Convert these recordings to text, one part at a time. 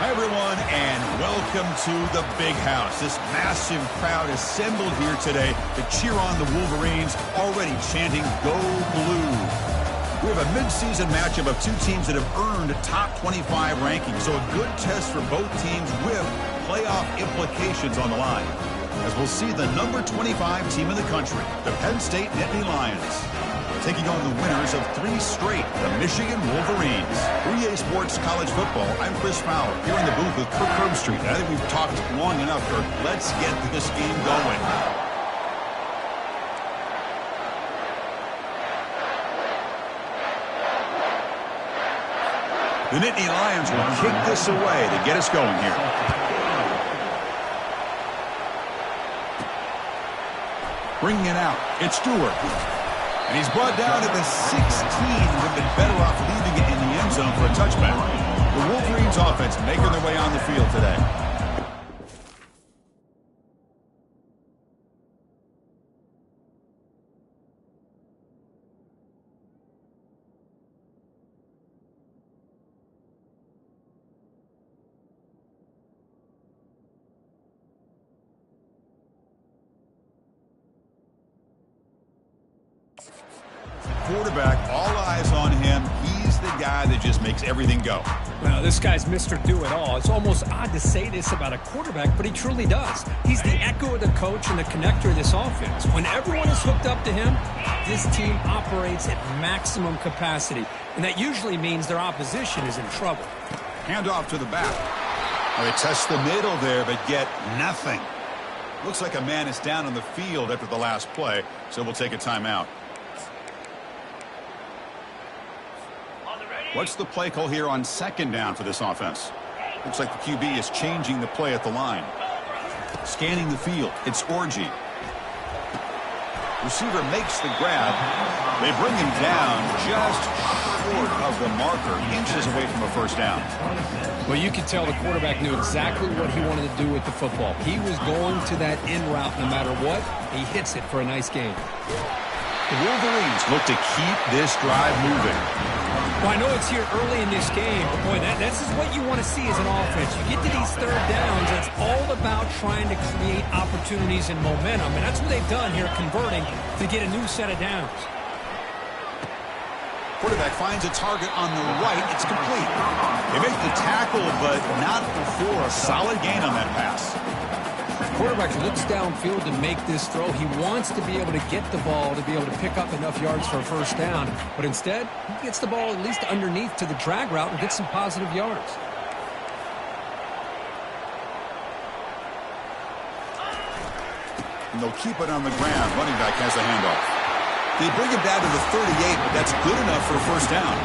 Hi, everyone, and welcome to the Big House. This massive crowd assembled here today to cheer on the Wolverines, already chanting, "Go Blue." We have a midseason matchup of two teams that have earned top 25 rankings, so a good test for both teams with playoff implications on the line. As we'll see the number 25 team in the country, the Penn State Nittany Lions, taking on the winners of 3 straight, the Michigan Wolverines. For EA Sports College Football, I'm Chris Fowler, here in the booth with Kirk Herbstreit. I think we've talked long enough, Kirk. Let's get this game going. The Nittany Lions will kick this away to get us going here. Bringing it out, it's Stewart. And he's brought down at the 16. Would have been better off leaving it in the end zone for a touchback. The Wolverines offense making their way on the field today. Quarterback, all eyes on him. He's the guy that just makes everything go. Well, this guy's Mr. Do-It-All. It's almost odd to say this about a quarterback, but he truly does. He's the echo of the coach and the connector of this offense. When everyone is hooked up to him, this team operates at maximum capacity, and that usually means their opposition is in trouble. Handoff to the back. Well, they test the middle there, but get nothing. Looks like a man is down on the field after the last play, so we'll take a timeout. What's the play call here on second down for this offense? Looks like the QB is changing the play at the line. Scanning the field, it's Orji. Receiver makes the grab. They bring him down just short of the marker, inches away from a first down. Well, you could tell the quarterback knew exactly what he wanted to do with the football. He was going to that in route no matter what. He hits it for a nice gain. The Wolverines look to keep this drive moving. Well, I know it's here early in this game, but boy, this is what you want to see as an offense. You get to these third downs, it's all about trying to create opportunities and momentum, and that's what they've done here, converting to get a new set of downs. Quarterback finds a target on the right. It's complete. They make the tackle, but not before a solid gain on that pass. Quarterback looks downfield to make this throw. He wants to be able to get the ball to be able to pick up enough yards for a first down. But instead, he gets the ball at least underneath to the drag route and gets some positive yards. And they'll keep it on the ground. Running back has the handoff. They bring him down to the 38, but that's good enough for a first down.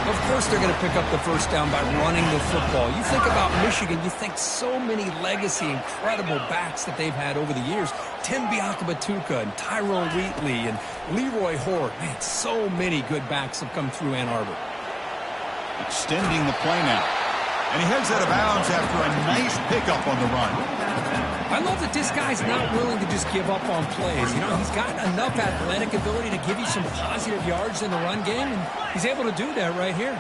Of course they're going to pick up the first down by running the football. You think about Michigan, you think so many legacy, incredible backs that they've had over the years. Tim Biakabatuka and Tyrone Wheatley and Leroy Horde. Man, so many good backs have come through Ann Arbor. Extending the play now. And he heads out of bounds after a nice pickup on the run. I love that this guy's not willing to just give up on plays. You know, he's got enough athletic ability to give you some positive yards in the run game, and he's able to do that right here.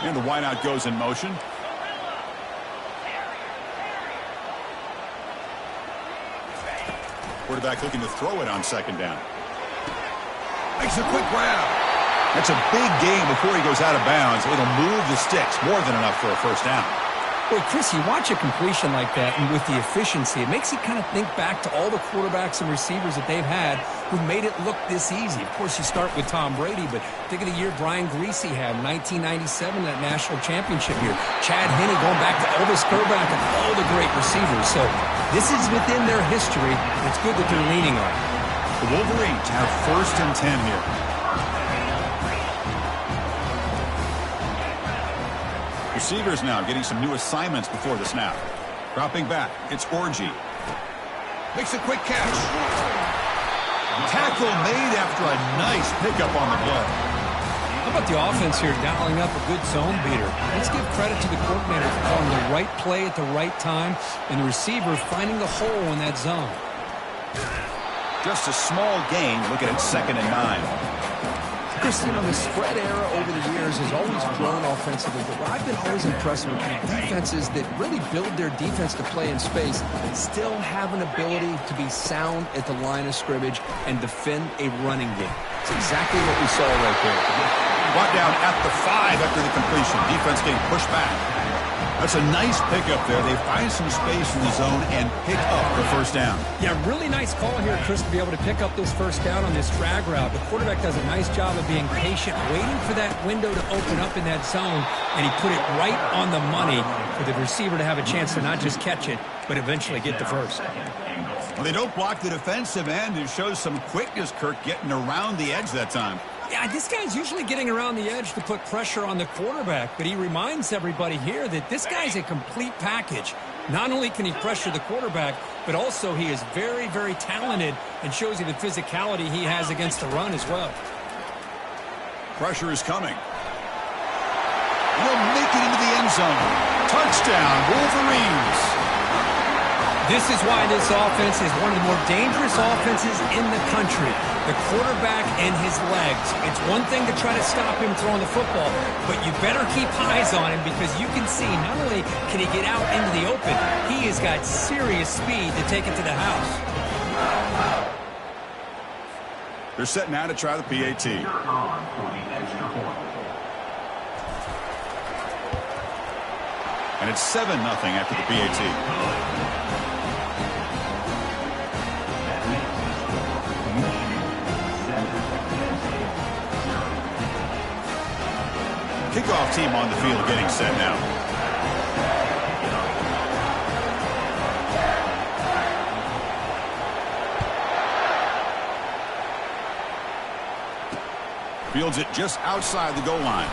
And the wideout goes in motion. Quarterback looking to throw it on second down. Makes a quick grab. That's a big gain before he goes out of bounds. It'll move the sticks, more than enough for a first down. Well, Chris, you watch a completion like that, and with the efficiency, it makes you kind of think back to all the quarterbacks and receivers that they've had who made it look this easy. Of course, you start with Tom Brady, but think of the year Brian Griese had, 1997, that national championship year. Chad Henne going back to Elvis Grbac and all the great receivers. So this is within their history, and it's good that they're leaning on it. The Wolverines have 1st and 10 here. Receivers now getting some new assignments before the snap. Dropping back, it's Orji. Makes a quick catch. Tackle made after a nice pickup on the play. How about the offense here dialing up a good zone beater? Let's give credit to the coordinator for calling the right play at the right time and the receiver finding the hole in that zone. Just a small gain. Look at it, 2nd and 9. Chris, you know, the spread era over the years has always grown offensively, but what I've been always impressed with defenses that really build their defense to play in space still have an ability to be sound at the line of scrimmage and defend a running game. It's exactly what we saw right there. Brought down at the 5 after the completion. Defense getting pushed back. That's a nice pickup there. They find some space in the zone and pick up the first down. Yeah, really nice call here, Chris, to be able to pick up this first down on this drag route. The quarterback does a nice job of being patient, waiting for that window to open up in that zone, and he put it right on the money for the receiver to have a chance to not just catch it, but eventually get the first. Well, they don't block the defensive end. It shows some quickness, Kirk, getting around the edge that time. Yeah, this guy's usually getting around the edge to put pressure on the quarterback, but he reminds everybody here that this guy's a complete package. Not only can he pressure the quarterback, but also he is very, very talented and shows you the physicality he has against the run as well. Pressure is coming. He'll make it into the end zone. Touchdown, Wolverines. This is why this offense is one of the more dangerous offenses in the country. The quarterback and his legs. It's one thing to try to stop him throwing the football, but you better keep eyes on him because you can see not only can he get out into the open, he has got serious speed to take it to the house. They're setting out to try the PAT. And it's 7-0 after the PAT. Kickoff team on the field getting set now. Fields it just outside the goal line.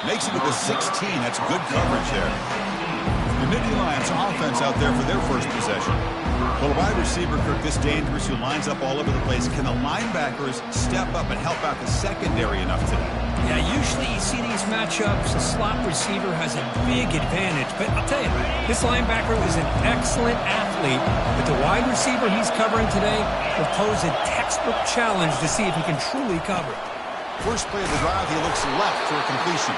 Makes it to the 16. That's good coverage there. The Nittany Lions offense out there for their first possession. Well, a wide receiver, Kirk, this dangerous, who lines up all over the place. Can the linebackers step up and help out the secondary enough today? Yeah, usually you see these matchups, the slot receiver has a big advantage. But I'll tell you, this linebacker is an excellent athlete, but the wide receiver he's covering today will pose a textbook challenge to see if he can truly cover. First play of the drive, he looks left for a completion.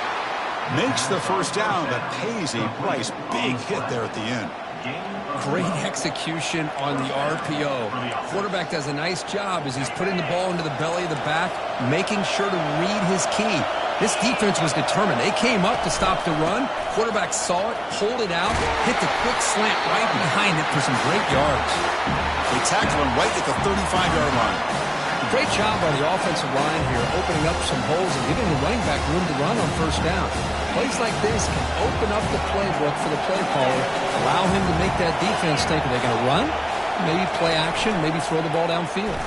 Makes the first down, but pays a price. Big hit there at the end. Great execution on the RPO. Quarterback does a nice job as he's putting the ball into the belly of the back, making sure to read his key. This defense was determined. They came up to stop the run. Quarterback saw it, pulled it out, hit the quick slant right behind it for some great yards. They tackle him right at the 35-yard line. Great job by the offensive line here, opening up some holes and giving the running back room to run on first down. Plays like this can open up the playbook for the play caller, allow him to make that defense think, are they going to run? Maybe play action, maybe throw the ball downfield.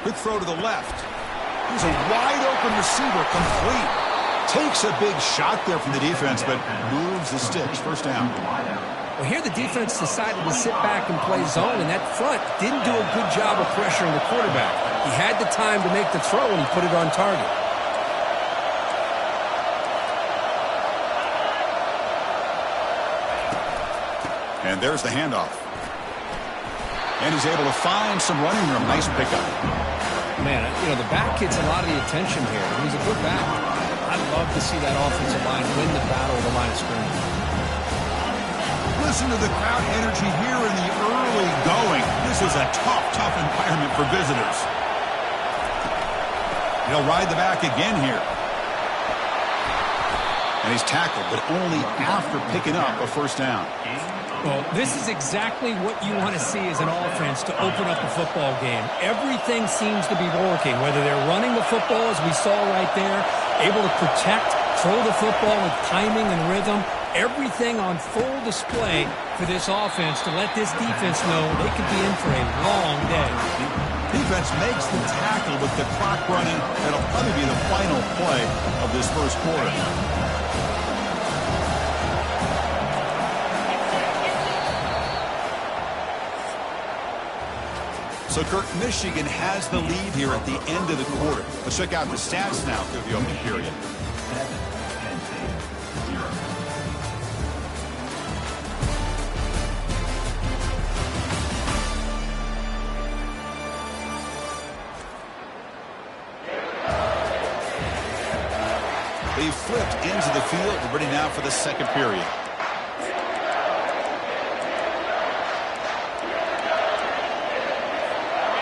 Quick throw to the left. Here's a wide-open receiver, complete. Takes a big shot there from the defense, but moves the sticks. First down. Well, here the defense decided to sit back and play zone, and that front didn't do a good job of pressuring the quarterback. He had the time to make the throw, and he put it on target. And there's the handoff. And he's able to find some running room. Nice pickup. Man, you know, the back gets a lot of the attention here. He's a good back. I'd love to see that offensive line win the battle of the line of scrimmage. Listen to the crowd energy here in the early going. This is a tough environment for visitors. He'll ride the back again here. And he's tackled, but only after picking up a first down. Well, this is exactly what you want to see as an offense to open up a football game. Everything seems to be working, whether they're running the football, as we saw right there, able to protect, throw the football with timing and rhythm. Everything on full display for this offense to let this defense know they could be in for a long day. Defense makes the tackle with the clock running. That'll probably be the final play of this first quarter. So, Kirk, Michigan has the lead here at the end of the quarter. Let's check out the stats now through the opening period. They flipped into the field, ready now for the second period.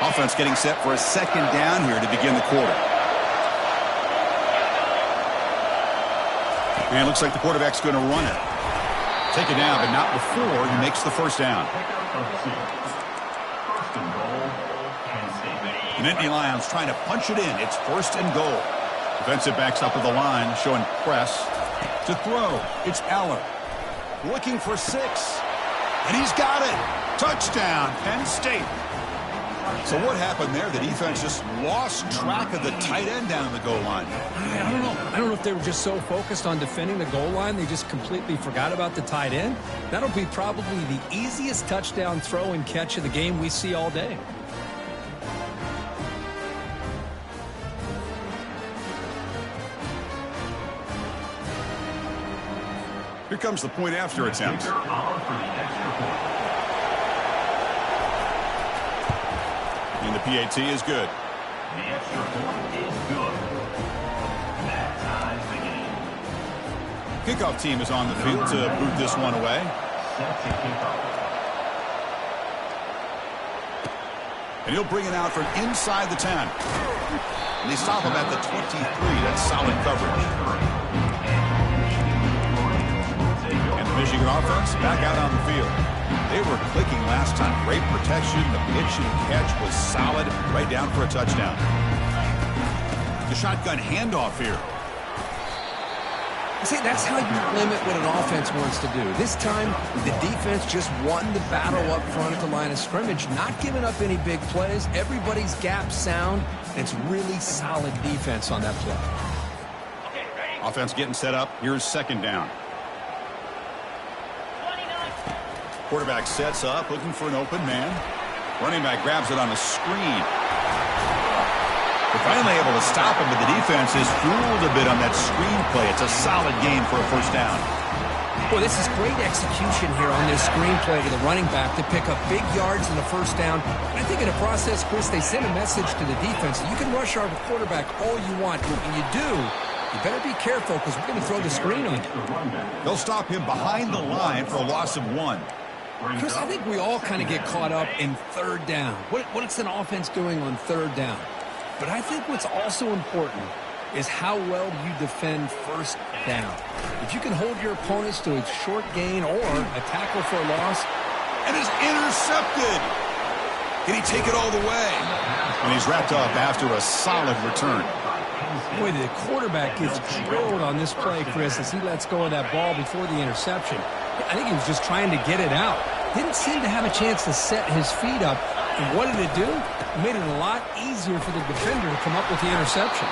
Offense getting set for a second down here to begin the quarter. And it looks like the quarterback's going to run it. Take it down, but not before he makes the first down. The Nittany Lions trying to punch it in. It's first and goal. Defensive backs up at the line, showing press. To throw, it's Eller. Looking for 6. And he's got it. Touchdown, Penn State. So what happened there? The defense just lost track of the tight end down the goal line. I don't know. I don't know if they were just so focused on defending the goal line, they just completely forgot about the tight end. That'll be probably the easiest touchdown throw and catch of the game we see all day. Here comes the point after attempt. And the PAT is good. The extra point is good. That ties the game. Kickoff team is on the field to boot this one away. Set to kick off. And he'll bring it out from inside the 10. And they stop him at the 23. That's solid coverage. And the Michigan offense back out on the field. They were clicking last time. Great protection. The pitch and catch was solid. Right down for a touchdown. The shotgun handoff here. See, that's how you limit what an offense wants to do. This time, the defense just won the battle up front at the line of scrimmage, not giving up any big plays. Everybody's gap sound. It's really solid defense on that play. Offense getting set up. Here's second down. Quarterback sets up, looking for an open man. Running back grabs it on a screen. They're finally able to stop him, but the defense is fooled a bit on that screen play. It's a solid game for a first down. Boy, this is great execution here on this screen play to the running back to pick up big yards in the first down. And I think in the process, Chris, they send a message to the defense. You can rush our quarterback all you want, but when you do, you better be careful because we're going to throw the screen on you. They'll stop him behind the line for a loss of 1. Chris, I think we all kind of get caught up in third down. What's an offense doing on third down? But I think what's also important is how well you defend first down. If you can hold your opponents to a short gain or a tackle for a loss. And is intercepted. Can he take it all the way? And he's wrapped up after a solid return. Boy, the quarterback gets drilled on this play, Chris, as he lets go of that ball before the interception. I think he was just trying to get it out. Didn't seem to have a chance to set his feet up. And what did it do? It made it a lot easier for the defender to come up with the interception.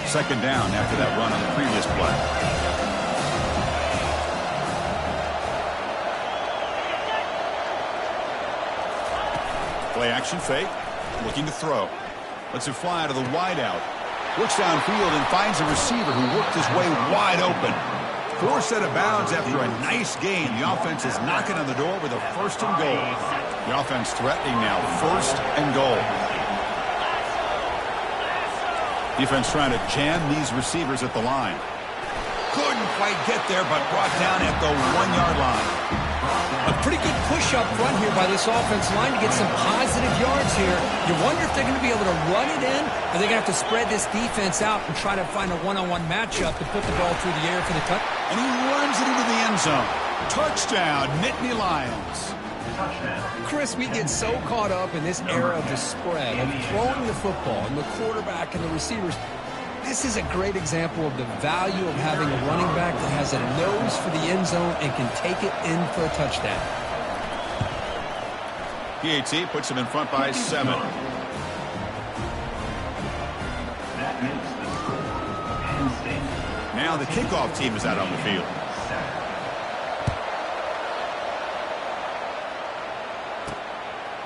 Second down after that run on the previous play. Play action fake. Looking to throw. Lets it fly to the wideout. Looks downfield and finds a receiver who worked his way wide open. 4 set of bounds after a nice gain. The offense is knocking on the door with a first and goal. The offense threatening now. First and goal. Defense trying to jam these receivers at the line. Couldn't quite get there, but brought down at the 1-yard line. A pretty good push up front here by this offensive line to get some positive yards here. You wonder if they're going to be able to run it in, or they're going to have to spread this defense out and try to find a one-on-one matchup to put the ball through the air for the touch. And he runs it into the end zone. Touchdown, Nittany Lions. Chris, we get so caught up in this era of the spread, of throwing the football, and the quarterback and the receivers. This is a great example of the value of having a running back that has a nose for the end zone and can take it in for a touchdown. PAT puts him in front by 7. Now the kickoff team is out on the field.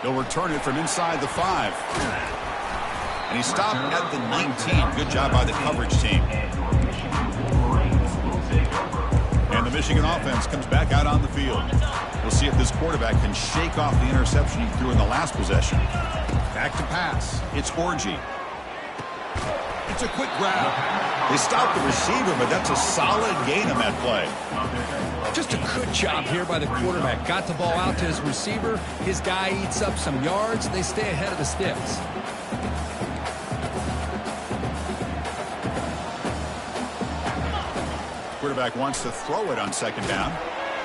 He'll return it from inside the 5. And he stopped at the 19. Good job by the coverage team. And the the Michigan offense comes back out on the field. We'll see if this quarterback can shake off the interception he threw in the last possession. Back to pass. It's Orji. It's a quick grab. They stopped the receiver, but that's a solid gain on that play. Just a good job here by the quarterback. Got the ball out to his receiver. His guy eats up some yards. They stay ahead of the sticks. Quarterback wants to throw it on second down.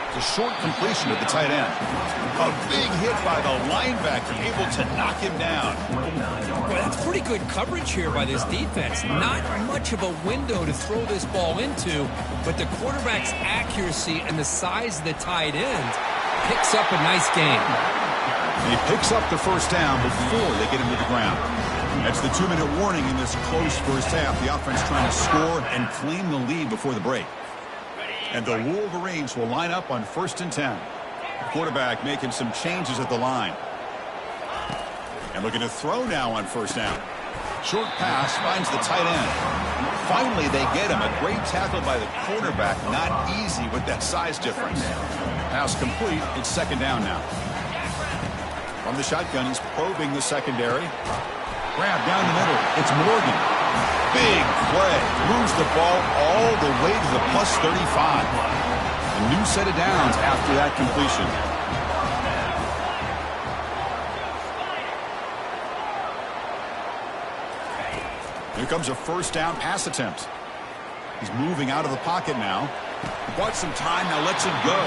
It's a short completion to the tight end. A big hit by the linebacker, able to knock him down. Well, that's pretty good coverage here by this defense. Not much of a window to throw this ball into, but the quarterback's accuracy and the size of the tight end picks up a nice gain. He picks up the first down before they get him to the ground. That's the 2-minute warning in this close first half. The offense trying to score and claim the lead before the break. And the Wolverines will line up on 1st and 10. The quarterback making some changes at the line. And looking to throw now on 1st down. Short pass finds the tight end. Finally, they get him. A great tackle by the quarterback. Not easy with that size difference. Pass complete. It's 2nd down now. From the shotgun, he's probing the secondary. Grab down the middle. It's Morgan. Big play. Moves the ball all the way to the plus 35. A new set of downs after that completion. Here comes a 1st down pass attempt. He's moving out of the pocket now. Bought some time, now lets it go.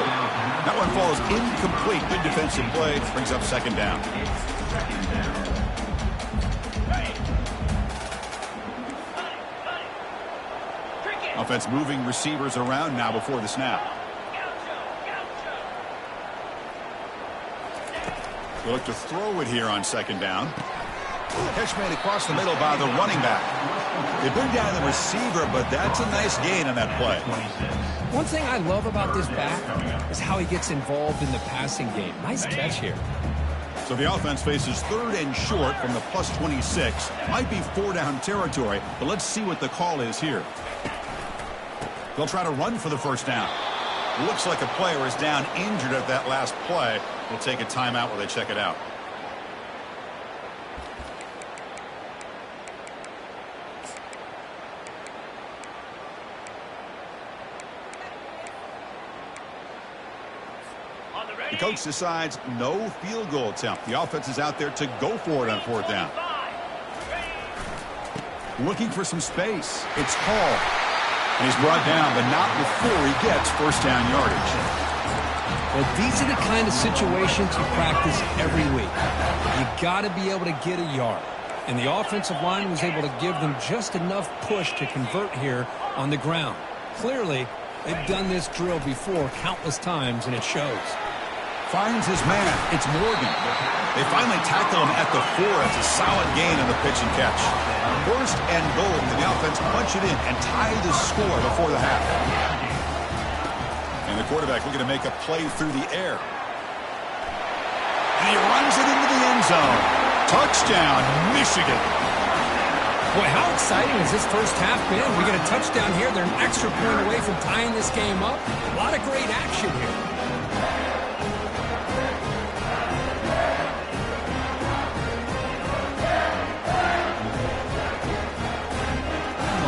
That one falls incomplete. Good defensive play. Brings up 2nd down. Offense moving receivers around now before the snap. They look to throw it here on 2nd down. Catch made across the middle by the running back. They bring down the receiver, but that's a nice gain on that play. One thing I love about this back is how he gets involved in the passing game. Nice catch here. So the offense faces 3rd and short from the plus 26. Might be 4-down territory, but let's see what the call is here. They'll try to run for the 1st down. Looks like a player is down injured at that last play. We'll take a timeout while they check it out. The coach decides no field goal attempt. The offense is out there to go for it on 4th down. Looking for some space. It's Hall. And he's brought down, but not before he gets 1st down yardage. Well, these are the kind of situations you practice every week. You got to be able to get a yard. And the offensive line was able to give them just enough push to convert here on the ground. Clearly, they've done this drill before countless times, and it shows. Finds his man. It's Morgan. They finally tackle him at the 4. It's a solid gain on the pitch and catch. 1st and goal. And the offense punch it in and tie the score before the half. And the quarterback looking to make a play through the air. And he runs it into the end zone. Touchdown, Michigan. Boy, how exciting has this first half been? We get a touchdown here. They're an extra point away from tying this game up. A lot of great action here.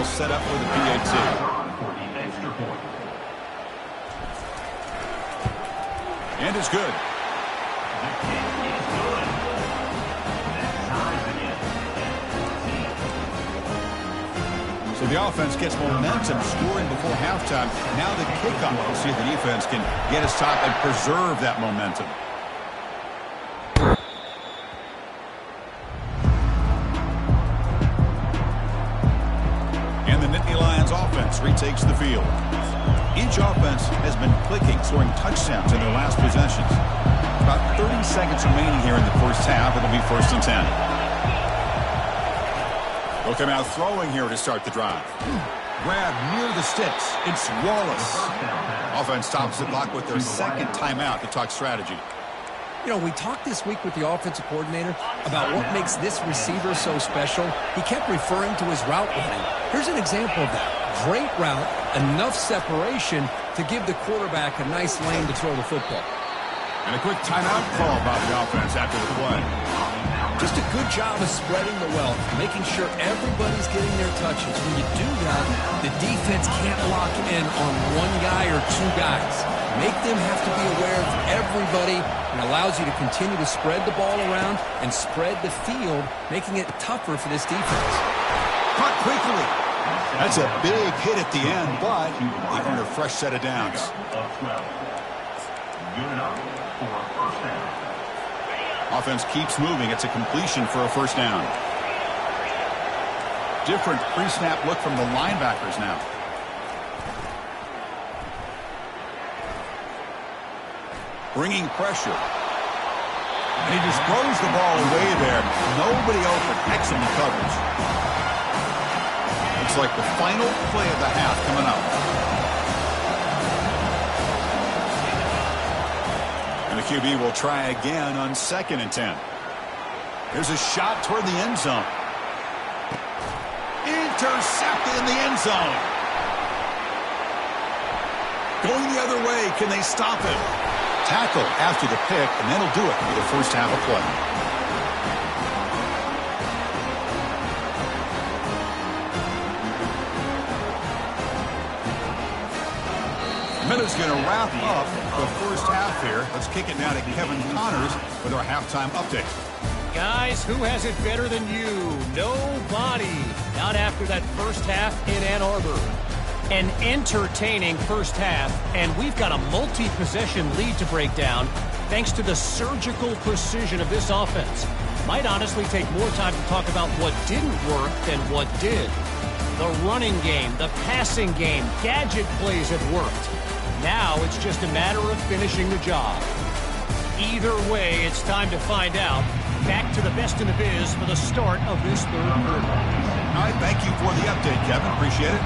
Set up for the PAT. And it's good. So the offense gets momentum, scoring before halftime. Now the kickoff. We'll see if the defense can get his top and preserve that momentum. Retakes the field. Each offense has been clicking, scoring touchdowns in their last possessions. About 30 seconds remaining here in the first half. It'll be 1st and 10. They'll come out throwing here to start the drive. Grab near the sticks. It's Wallace. Offense stops the clock with their 2nd timeout to talk strategy. You know, we talked this week with the offensive coordinator about what makes this receiver so special. He kept referring to his route running. Here's an example of that. Great route, enough separation to to give the quarterback a nice lane to throw the football. And a quick timeout call by the offense after the play. Just a good job of spreading the wealth, making sure everybody's getting their touches. When you do that, the defense can't lock in on one guy or two guys. Make them have to be aware of everybody, and allows you to continue to spread the ball around and spread the field, making it tougher for this defense. Caught quickly. That's a big hit at the end, but they earned a fresh set of downs. Good enough for a first down. Offense keeps moving. It's a completion for a first down. Different pre-snap look from the linebackers now. Bringing pressure. And he just throws the ball away there. Nobody open. Excellent coverage. Looks like the final play of the half coming up. And the QB will try again on 2nd and 10. There's a shot toward the end zone. Intercepted in the end zone. Going the other way. Can they stop him? Tackle after the pick, and that'll do it for the first half of play. Minute's going to wrap up the first half here. Let's kick it now to Kevin Connors with our halftime update. Guys, who has it better than you? Nobody. Not after that first half in Ann Arbor. An entertaining first half, and we've got a multi-possession lead to break down thanks to the surgical precision of this offense. Might honestly take more time to talk about what didn't work than what did. The running game, the passing game, gadget plays have worked. Now it's just a matter of finishing the job. Either way, it's time to find out. Back to the best in the biz for the start of this third quarter. All right, thank you for the update, Kevin. Appreciate it.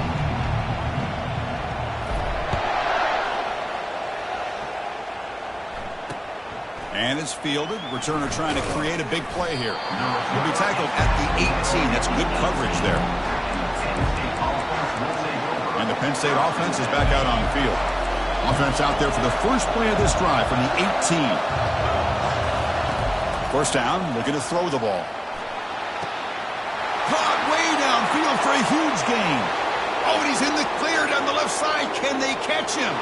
And it's fielded. Returner trying to create a big play here. He'll be tackled at the 18. That's good coverage there. And the Penn State offense is back out on the field. Offense out there for the first play of this drive from the 18. First down, looking to throw the ball. Caught way downfield for a huge gain. Oh, and he's in the clear down the left side. Can they catch him?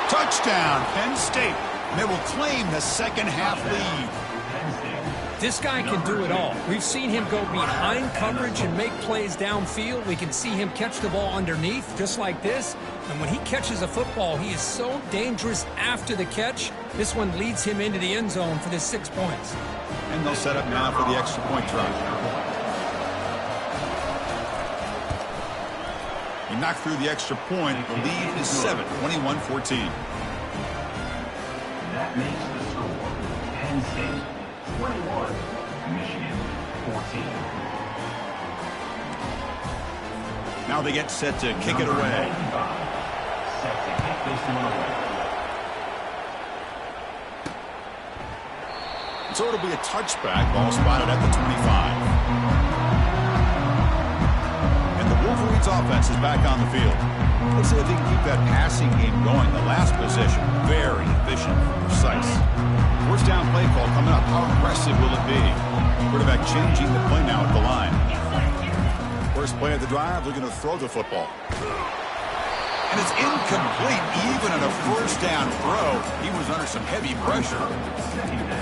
Touchdown, Penn State. They will claim the second half lead. This guy can do it all. We've seen him go behind coverage and make plays downfield. We can see him catch the ball underneath just like this. And when he catches a football, he is so dangerous after the catch. This one leads him into the end zone for the 6 points. And they'll set up now for the extra point try. He knocked through the extra point. The lead is 7, 21-14. That makes the score Penn State 21, Michigan 14. Now they get set to kick it away. Set to kick this one away. So it'll be a touchback. Ball spotted at the 25. And the Wolverines offense is back on the field. Let's see if they can keep that passing game going. The last possession, very efficient, precise. First down play call coming up. How aggressive will it be? Quarterback changing the play now at the line. First play of the drive, they're going to throw the football. And it's incomplete, even on a first down throw. He was under some heavy pressure.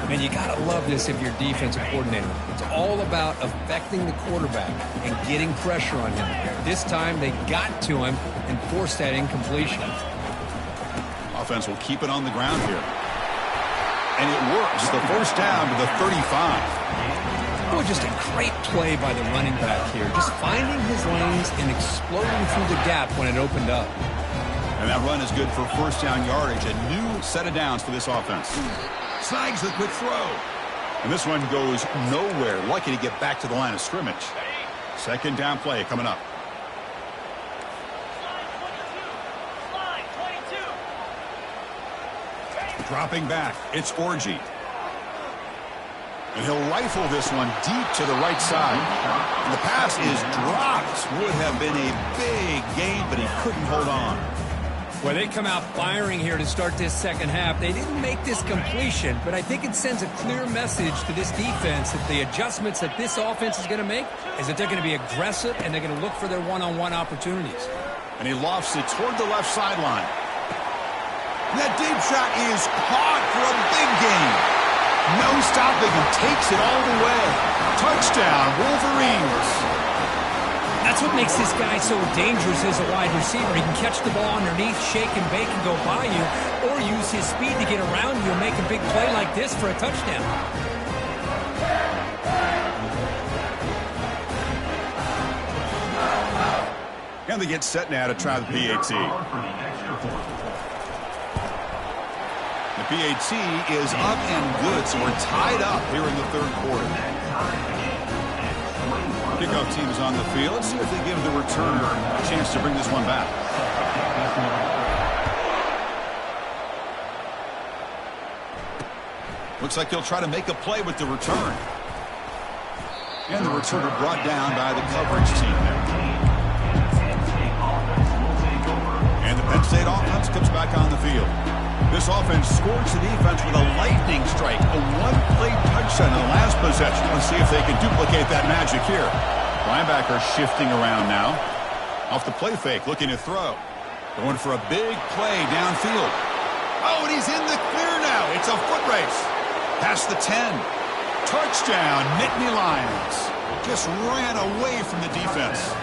Man, you got to love this if you're defensive coordinator. It's all about affecting the quarterback and getting pressure on him. This time they got to him and forced that incompletion. Offense will keep it on the ground here. And it works. The first down to the 35. Boy, just a great play by the running back here. Just finding his lanes and exploding through the gap when it opened up. And that run is good for first down yardage. A new set of downs for this offense. Snags the quick throw. And this one goes nowhere. Lucky to get back to the line of scrimmage. Second down play coming up. Dropping back, it's Orgy. And he'll rifle this one deep to the right side. And the pass is dropped. Would have been a big gain, but he couldn't hold on. Well, they come out firing here to start this second half. They didn't make this completion, but I think it sends a clear message to this defense that the adjustments that this offense is going to make is that they're going to be aggressive and they're going to look for their one-on-one opportunities. And he lofts it toward the left sideline. That deep shot is caught for a big gain. No stopping him, takes it all the way. Touchdown, Wolverines. That's what makes this guy so dangerous as a wide receiver. He can catch the ball underneath, shake and bake and go by you, or use his speed to get around you and make a big play like this for a touchdown. And they get set now to try the PAT. The PAT is up and good, so we're tied up here in the third quarter. Kickoff team is on the field. Let's see if they give the returner a chance to bring this one back. Looks like he'll try to make a play with the return. And the returner brought down by the coverage team there. And the Penn State offense comes back on the field. This offense scores the defense with a lightning strike, a one-play touchdown in the last possession. Let's see if they can duplicate that magic here. Linebacker shifting around now. Off the play fake, looking to throw. Going for a big play downfield. Oh, and he's in the clear now. It's a foot race. Past the 10. Touchdown, Nittany Lions. Just ran away from the defense.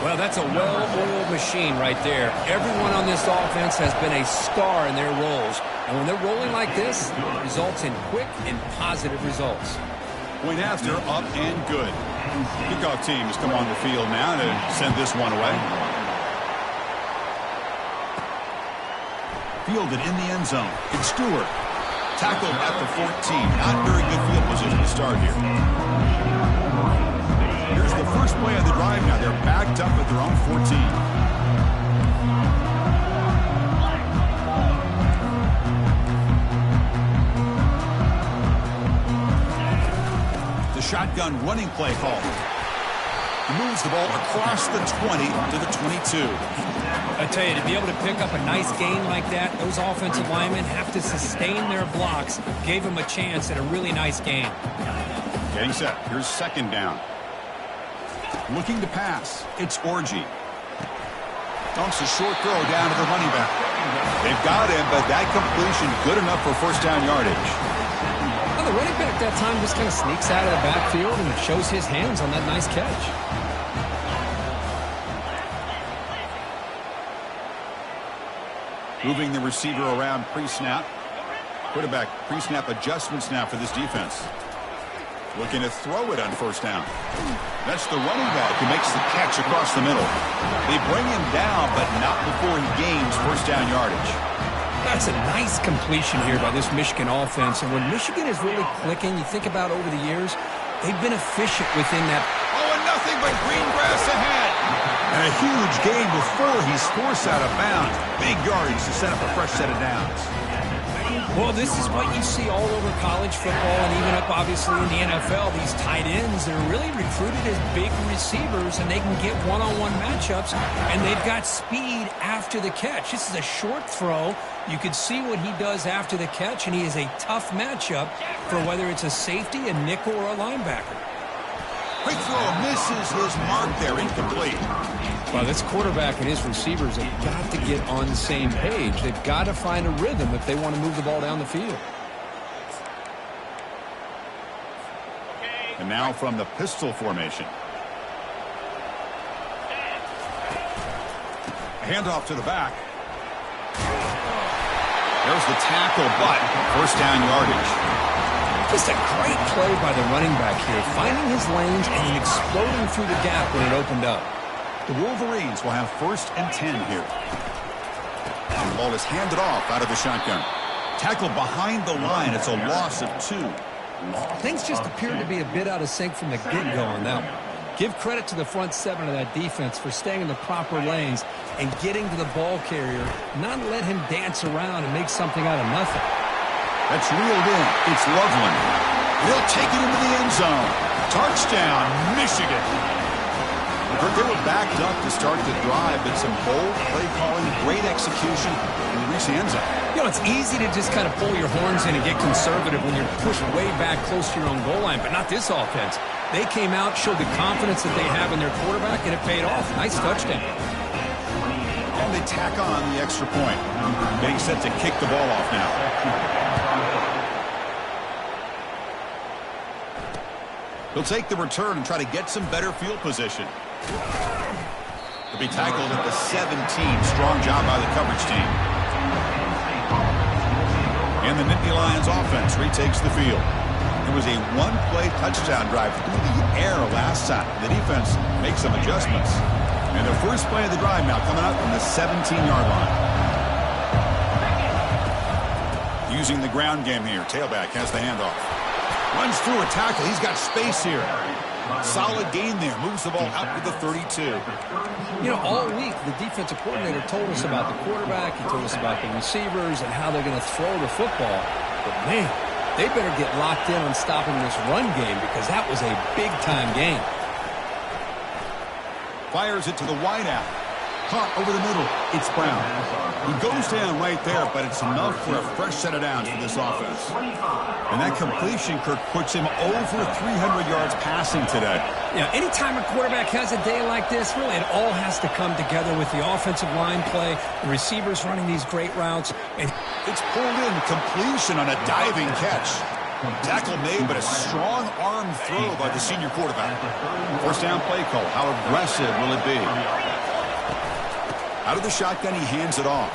Well, that's a well-oiled machine right there. Everyone on this offense has been a star in their roles. And when they're rolling like this, it results in quick and positive results. Point after, up and good. Kickoff team has come on the field now to send this one away. Fielded in the end zone. It's Stewart. Tackled at the 14. Not very good field position to start here. Here's the first play of the drive now. They're backed up at their own 14. The shotgun running play call. Moves the ball across the 20 to the 22. I tell you, to be able to pick up a nice gain like that, those offensive linemen have to sustain their blocks. Gave them a chance at a really nice game. Getting set. Here's second down. Looking to pass. It's Orji. Dumps a short throw down to the running back. They've got him, but that completion good enough for first down yardage. Well, the running back that time just kind of sneaks out of the backfield and shows his hands on that nice catch. Moving the receiver around pre-snap. Quarterback pre-snap adjustments now for this defense. Looking to throw it on first down. That's the running back who makes the catch across the middle. They bring him down, but not before he gains first down yardage. That's a nice completion here by this Michigan offense. And when Michigan is really clicking, you think about over the years, they've been efficient within that. Oh, and nothing but green grass ahead. And a huge gain before he's forced out of bounds. Big yardage to set up a fresh set of downs. Well, this is what you see all over college football and even up, obviously, in the NFL. These tight ends, they're really recruited as big receivers, and they can get one-on-one matchups, and they've got speed after the catch. This is a short throw. You can see what he does after the catch, and he is a tough matchup for whether it's a safety, a nickel, or a linebacker. Quick throw misses his mark there, incomplete. Well, this quarterback and his receivers have got to get on the same page. They've got to find a rhythm if they want to move the ball down the field. And now from the pistol formation. A handoff to the back. There's the tackle, but first down yardage. Just a great play by the running back here, finding his lanes and then exploding through the gap when it opened up. The Wolverines will have first and 10 here. And the ball is handed off out of the shotgun. Tackled behind the line. It's a loss of 2. Things just appear to be a bit out of sync from the get-go on that one. Give credit to the front seven of that defense for staying in the proper lanes and getting to the ball carrier, not let him dance around and make something out of nothing. That's reeled in. It's Loveland. He'll take it into the end zone. Touchdown, Michigan. They were backed up to start the drive, but some bold play calling, great execution, and reach the end zone. You know, it's easy to just kind of pull your horns in and get conservative when you're pushed way back close to your own goal line, but not this offense. They came out, showed the confidence that they have in their quarterback, and it paid off. Nice touchdown. And they tack on the extra point. Getting set to kick the ball off now. He'll take the return and try to get some better field position. He'll be tackled at the 17. Strong job by the coverage team. And the Nittany Lions offense retakes the field. It was a one-play touchdown drive through the air last time. The defense makes some adjustments. And the first play of the drive now coming up from the 17-yard line. Using the ground game here. Tailback has the handoff. Runs through a tackle. He's got space here. Solid gain there. Moves the ball out to the 32. You know, all week, the defensive coordinator told us about the quarterback. He told us about the receivers and how they're going to throw the football. But, man, they better get locked in on stopping this run game because that was a big-time game. Fires it to the wideout. Caught over the middle. It's Brown. He goes down right there, but it's enough for a fresh set of downs for this offense. And that completion, Kirk, puts him over 300 yards passing today. Yeah, anytime a quarterback has a day like this, really it all has to come together with the offensive line play, the receivers running these great routes. And it's pulled in, completion on a diving catch. Tackle made, but a strong arm throw by the senior quarterback. First down play call. How aggressive will it be? Out of the shotgun, he hands it off.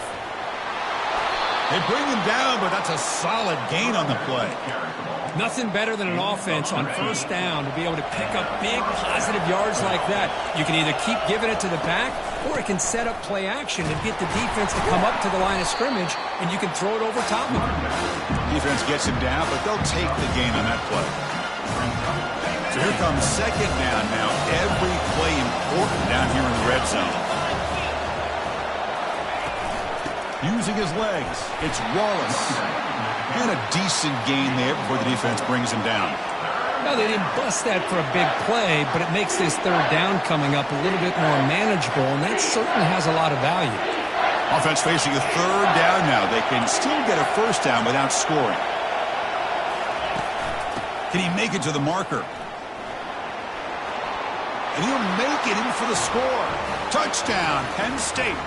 They bring him down, but that's a solid gain on the play. Nothing better than an offense on first down to be able to pick up big positive yards like that. You can either keep giving it to the back, or it can set up play action and get the defense to come up to the line of scrimmage, and you can throw it over top of them. Defense gets him down, but they'll take the gain on that play. So here comes second down now. Every play important down here in the red zone. Using his legs, it's Wallace. And a decent gain there before the defense brings him down. Now, they didn't bust that for a big play, but it makes this third down coming up a little bit more manageable, and that certainly has a lot of value. Offense facing a third down now. They can still get a first down without scoring. Can he make it to the marker? And he'll make it in for the score. Touchdown, Penn State.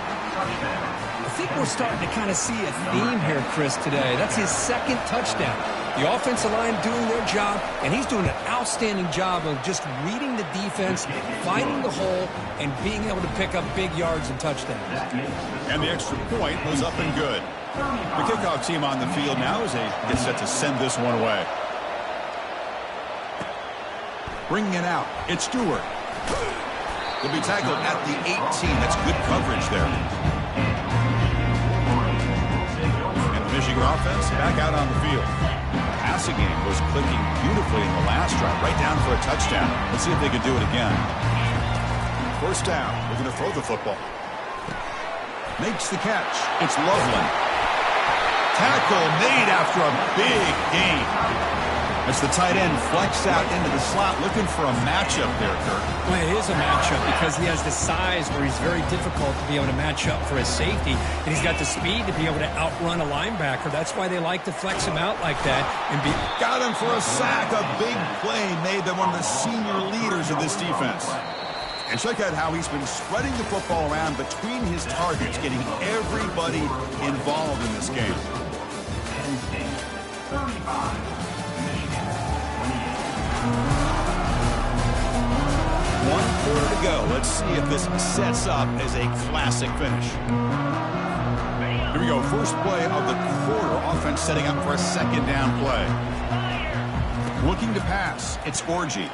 I think we're starting to kind of see a theme here, Chris, today. That's his second touchdown. The offensive line doing their job, and he's doing an outstanding job of just reading the defense, finding the hole, and being able to pick up big yards and touchdowns. And the extra point was up and good. The kickoff team on the field now as they get set to send this one away. Bringing it out, it's Stewart. He'll be tackled at the 18. That's good coverage there. Michigan offense back out on the field. The passing game was clicking beautifully in the last drive, right down for a touchdown. Let's see if they can do it again. First down. We're going to throw the football. Makes the catch. It's Loveland. Tackle made after a big gain. As the tight end flexed out into the slot, looking for a matchup there, Kirk. Well, it is a matchup because he has the size where he's very difficult to be able to match up for his safety, and he's got the speed to be able to outrun a linebacker. That's why they like to flex him out like that. And got him for a sack. A big play made by one of the senior leaders of this defense. And check out how he's been spreading the football around between his targets, getting everybody involved in this game. 35. 1 quarter to go. Let's see if this sets up as a classic finish. Here we go. First play of the quarter. Offense setting up for a second down play. Looking to pass. It's Orji.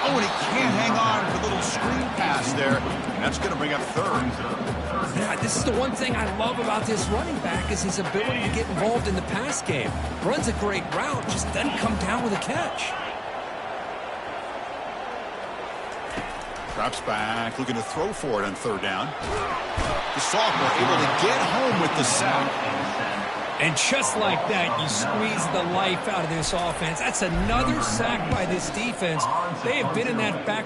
Oh, and he can't hang on for the little screen pass there. And that's going to bring up third. Yeah, this is the one thing I love about this running back is his ability to get involved in the pass game. Runs a great route, just doesn't come down with a catch. Drops back, looking to throw for it on third down. The sophomore able to get home with the sack. And just like that, you squeeze the life out of this offense. That's another sack by this defense. They have been in that back.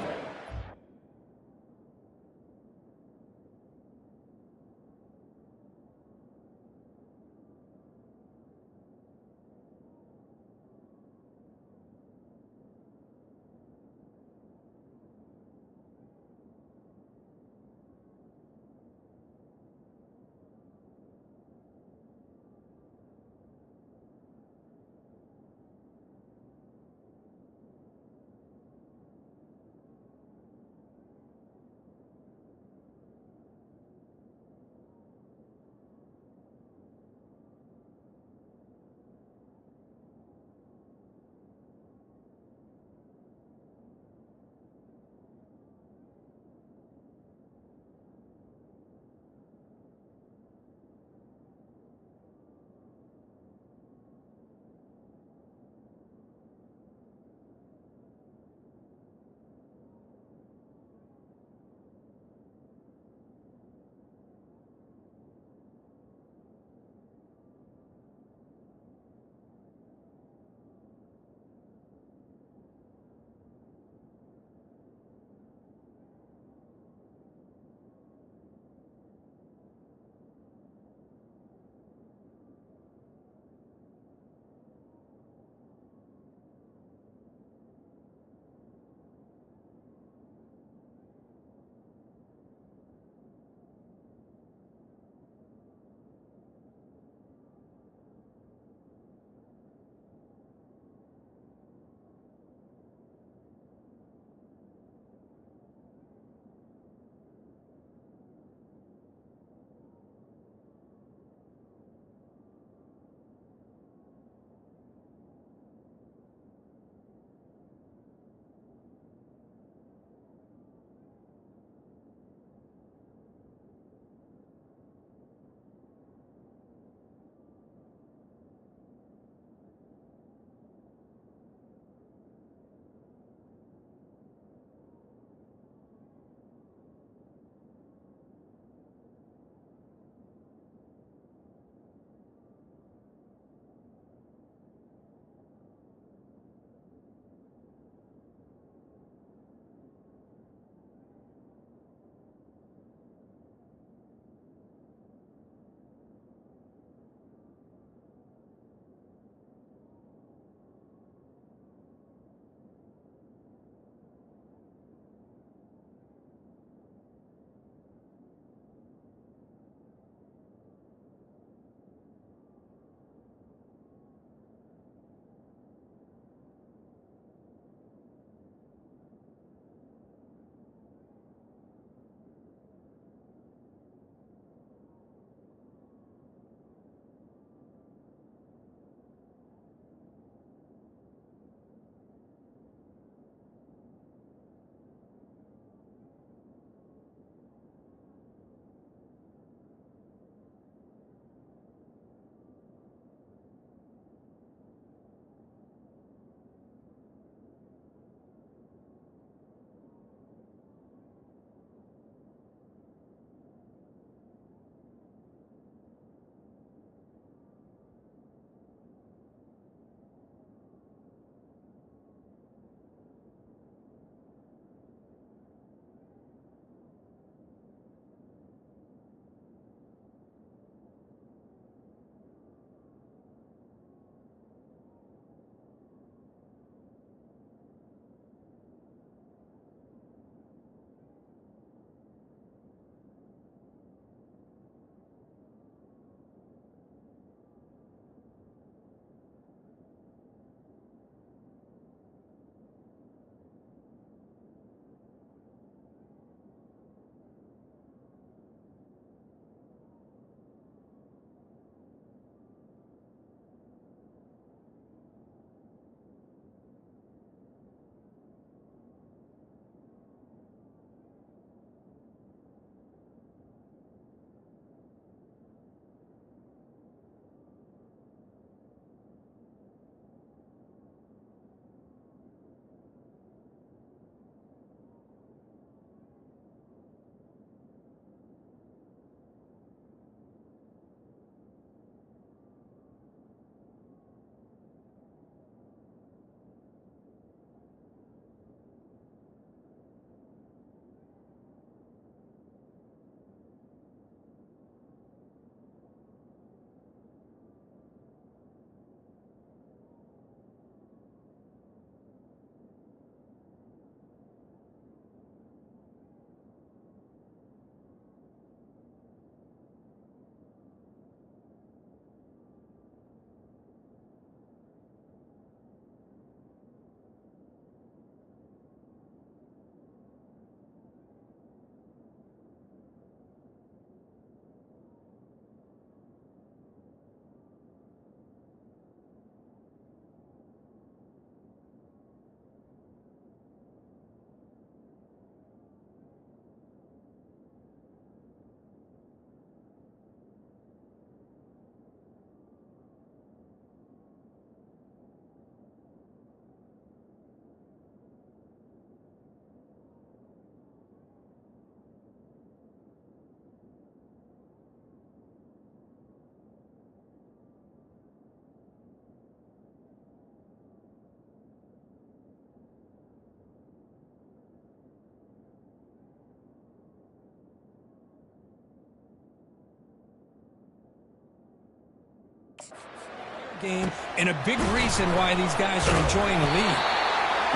game and a big reason why these guys are enjoying the lead.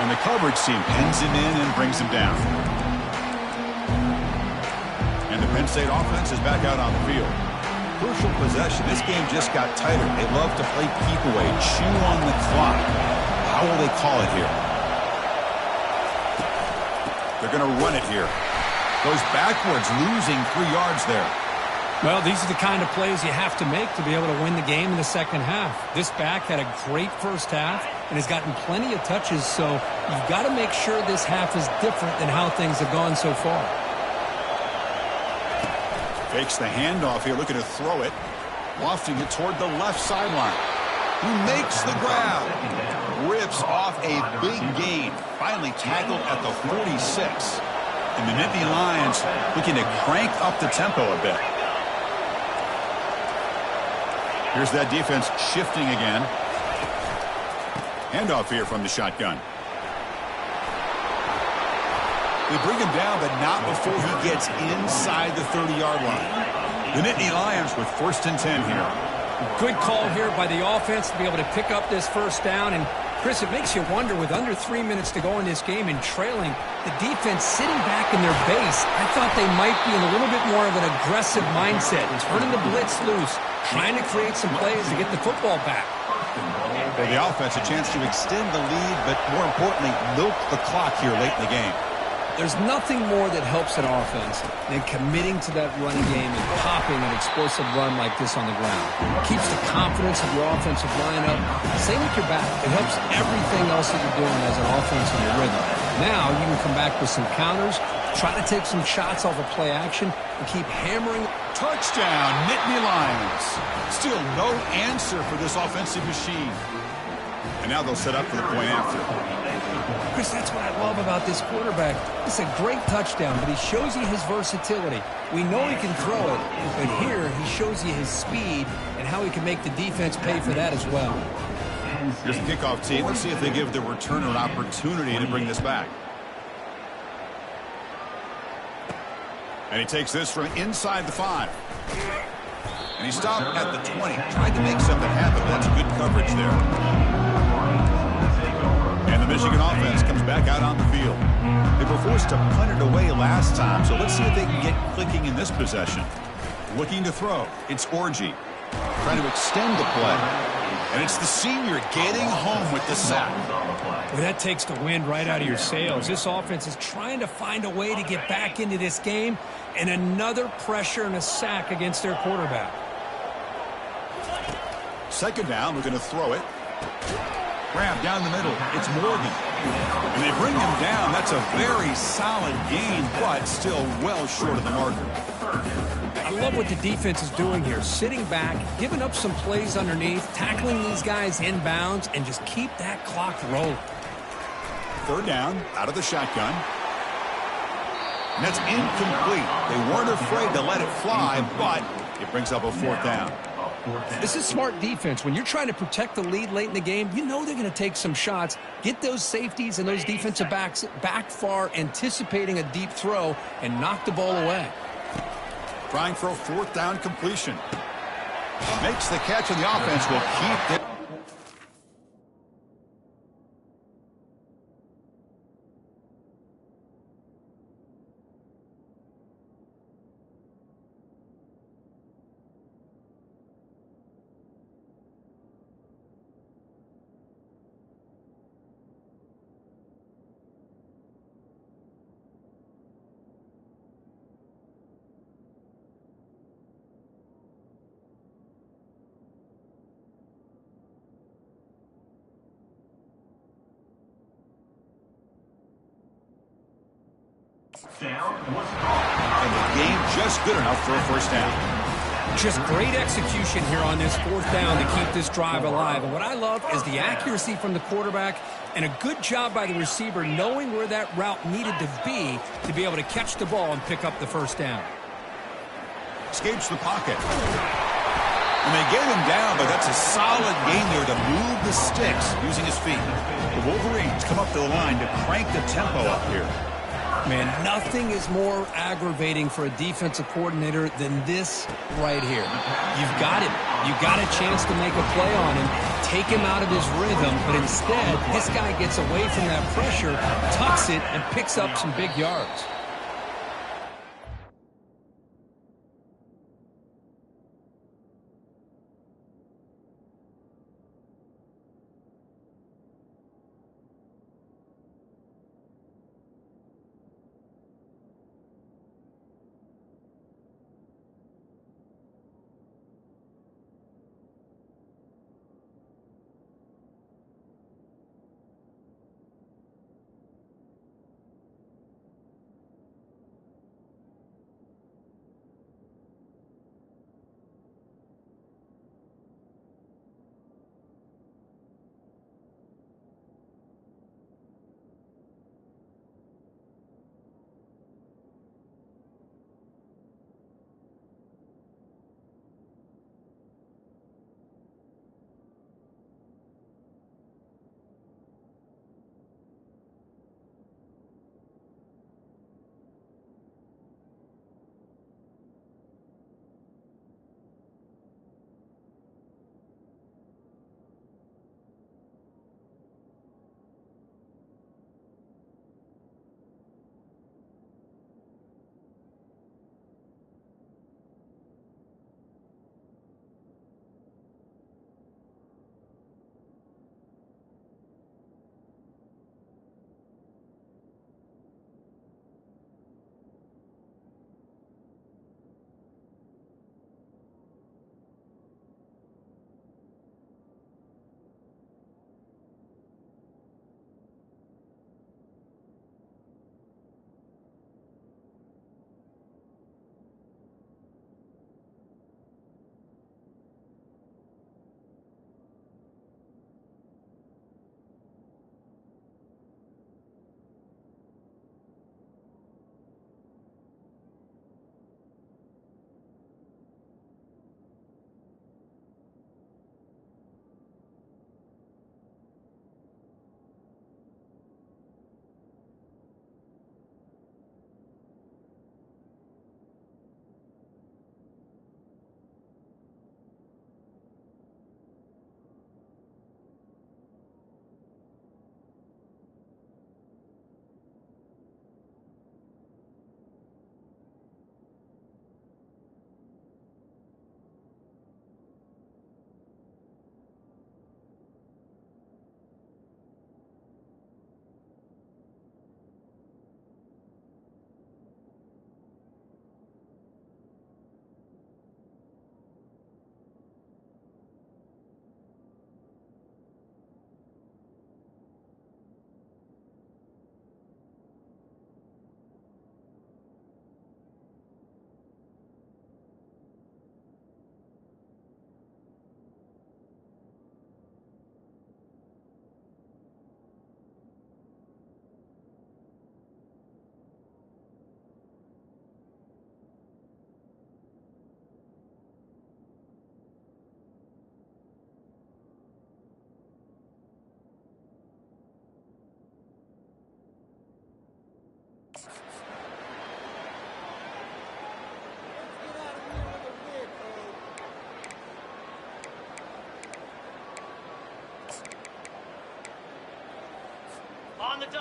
And the coverage team pins him in and brings him down. And the Penn State offense is back out on the field. Crucial possession. This game just got tighter. They love to play keep away, chew on the clock. How will they call it here? They're going to run it here. Goes backwards, losing 3 yards there. Well, these are the kind of plays you have to make to be able to win the game in the second half. This back had a great first half and has gotten plenty of touches, so you've got to make sure this half is different than how things have gone so far. Fakes the handoff here, looking to throw it. Lofting it toward the left sideline. He makes the grab. Rips off a big gain. Finally tackled at the 46. And the Nittany Lions looking to crank up the tempo a bit. Here's that defense shifting again. Handoff here from the shotgun. They bring him down, but not before he gets inside the 30-yard line. The Nittany Lions with 1st and 10 here. Good call here by the offense to be able to pick up this first down. And, Chris, it makes you wonder, with under 3 minutes to go in this game and trailing, the defense sitting back in their base, I thought they might be in a little bit more of an aggressive mindset, turning the blitz loose, trying to create some plays to get the football back. For the offense, a chance to extend the lead, but more importantly, milk the clock here late in the game. There's nothing more that helps an offense than committing to that running game and popping an explosive run like this on the ground. It keeps the confidence of your offensive line up. Same with your back. It helps everything else that you're doing as an offense in your rhythm. Now you can come back with some counters, try to take some shots off of play action, and keep hammering. Touchdown, Nittany Lions. Still no answer for this offensive machine. And now they'll set up for the point after. Chris, that's what I love about this quarterback. It's a great touchdown, but he shows you his versatility. We know he can throw it, but here he shows you his speed and how he can make the defense pay for that as well. Here's the kickoff team. Let's see if they give the returner an opportunity to bring this back. And he takes this from inside the 5. And he stopped at the 20. Tried to make something happen, but that's good coverage there. And the Michigan offense comes back out on the field. They were forced to punt it away last time, so let's see if they can get clicking in this possession. Looking to throw. It's Orji. Trying to extend the play. And it's the senior getting home with the sack. Well, that takes the wind right out of your sails. This offense is trying to find a way to get back into this game, and another pressure and a sack against their quarterback. 2nd down, we're going to throw it. Grab down the middle. It's Morgan. And they bring him down. That's a very solid gain, but still well short of the marker. I love what the defense is doing here. Sitting back, giving up some plays underneath, tackling these guys inbounds, and just keep that clock rolling. 3rd down, out of the shotgun. And that's incomplete. They weren't afraid to let it fly, but it brings up a 4th down. This is smart defense. When you're trying to protect the lead late in the game, you know they're going to take some shots, get those safeties and those defensive backs back far, anticipating a deep throw, and knock the ball away. Trying for a 4th down completion. Makes the catch, and the offense will keep it. And the game just good enough for a 1st down. Just great execution here on this 4th down to keep this drive alive. And what I love is the accuracy from the quarterback and a good job by the receiver knowing where that route needed to be able to catch the ball and pick up the 1st down. Escapes the pocket. And they get him down, but that's a solid gain there to move the sticks using his feet. The Wolverines come up to the line to crank the tempo up here. Man, nothing is more aggravating for a defensive coordinator than this right here. You've got him. You got a chance to make a play on him, take him out of his rhythm, but instead, this guy gets away from that pressure, tucks it, and picks up some big yards.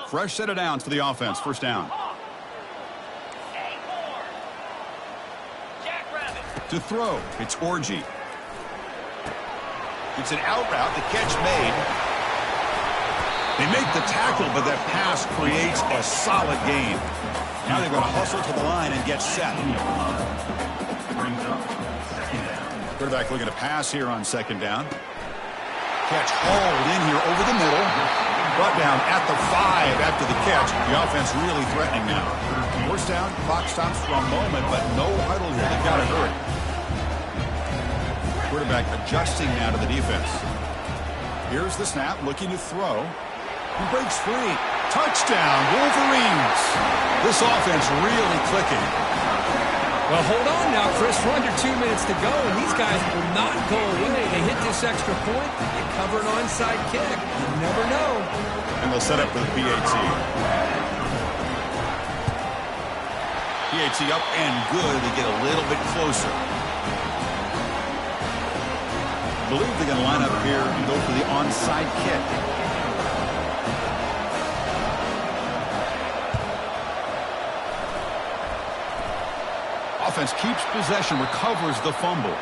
Fresh set of downs for the offense. First down. To throw, it's Orgy. It's an out route. The catch made. They make the tackle, but that pass creates a solid gain. Now they're going to hustle to the line and get set. Quarterback looking to pass here on second down. Catch hauled in here over the middle. Brought down at the 5 after the catch. The offense really threatening now. First down, clock stops for a moment, but no huddle here. They've got to hurry. Quarterback adjusting now to the defense. Here's the snap, looking to throw. He breaks free. Touchdown, Wolverines. This offense really clicking. Well, hold on now, Chris. We're under 2 minutes to go, and these guys will not go away. They hit this extra point. They cover an onside kick. You never know. And they'll set up for the PAT. PAT up and good. They get a little bit closer. believe they're going to line up here and go for the onside kick. Offense keeps possession, recovers the fumble.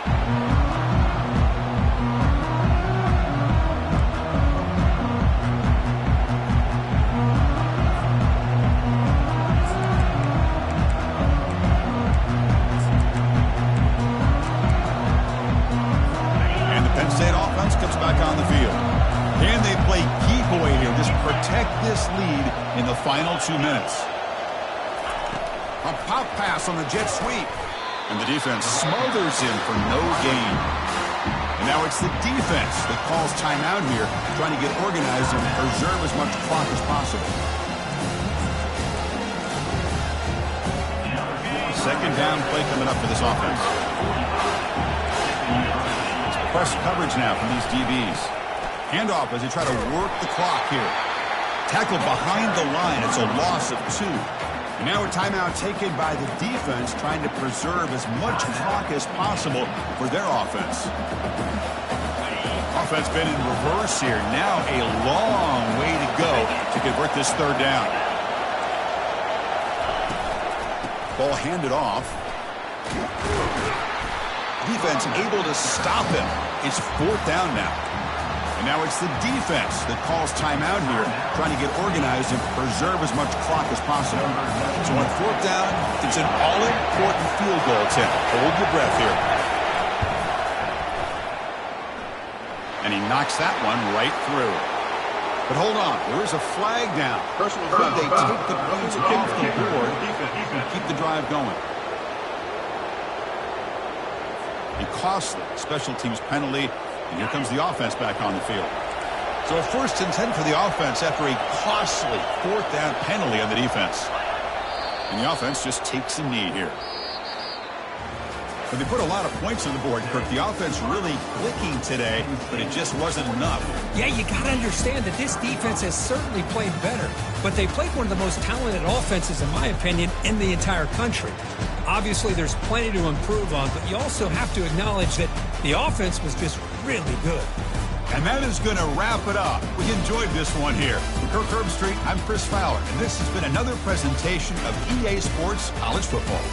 And the Penn State offense comes back on the field. Can they play keep away here? Just protect this lead in the final 2 minutes. A pop pass on the jet sweep. And the defense smothers him for no gain. And now it's the defense that calls timeout here, trying to get organized and preserve as much clock as possible. Second down play coming up for this offense. It's press coverage now from these DBs. Handoff as they try to work the clock here. Tackled behind the line. It's a loss of 2. And now a timeout taken by the defense, trying to preserve as much clock as possible for their offense. Offense been in reverse here. Now a long way to go to convert this third down. Ball handed off. Defense able to stop him. It's fourth down now. And now it's the defense that calls timeout here, trying to get organized and preserve as much clock as possible. So on fourth down, it's an all-important field goal attempt. Hold your breath here. And he knocks that one right through. But hold on, there is a flag down. Could they take the points off the board and keep the drive going? A costly special teams penalty. And here comes the offense back on the field. So a 1st and 10 for the offense after a costly fourth down penalty on the defense. And the offense just takes a knee here. But they put a lot of points on the board, Kirk. The offense really clicking today, but it just wasn't enough. Yeah, you got to understand that this defense has certainly played better, but they played one of the most talented offenses, in my opinion, in the entire country. Obviously, there's plenty to improve on, but you also have to acknowledge that the offense was just really good. And that is going to wrap it up. We enjoyed this one here. From Kirk Herbstreit, I'm Chris Fowler, and this has been another presentation of EA Sports College Football.